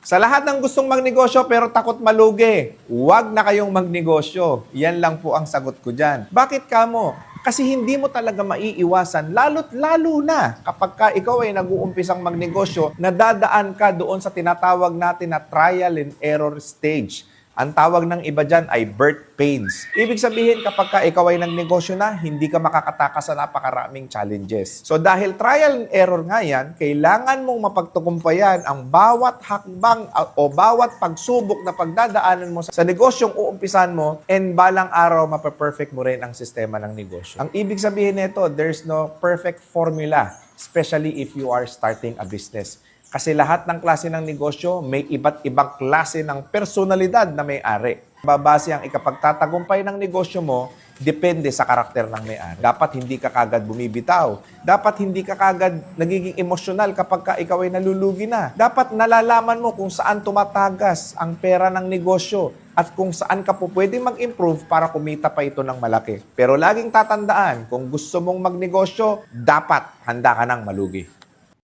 Sa lahat ng gustong magnegosyo pero takot malugi, huwag na kayong magnegosyo. Yan lang po ang sagot ko dyan. Bakit kamo? Kasi hindi mo talaga maiiwasan, lalo't-lalo na kapag ka ikaw ay nag-uumpisang magnegosyo, nadadaan ka doon sa tinatawag natin na trial and error stage. Ang tawag ng iba dyan ay birth pains. Ibig sabihin, kapag ka ikaw ay nagnegosyo na, hindi ka makakatakas sa napakaraming challenges. So dahil trial and error nga yan, kailangan mong mapagtukumpayan ang bawat hakbang o bawat pagsubok na pagdadaanan mo sa negosyong uumpisan mo, and balang araw mapaperfect mo rin ang sistema ng negosyo. Ang ibig sabihin nito, there's no perfect formula, especially if you are starting a business. Kasi lahat ng klase ng negosyo, may iba't ibang klase ng personalidad na may-ari. Babase ang ikapagtatagumpay ng negosyo mo, depende sa karakter ng may-ari. Dapat hindi ka kagad bumibitaw. Dapat hindi ka kagad nagiging emosyonal kapag ka ikaw ay nalulugi na. Dapat nalalaman mo kung saan tumatagas ang pera ng negosyo at kung saan ka po pwedeng mag-improve para kumita pa ito ng malaki. Pero laging tatandaan, kung gusto mong magnegosyo, dapat handa ka ng malugi.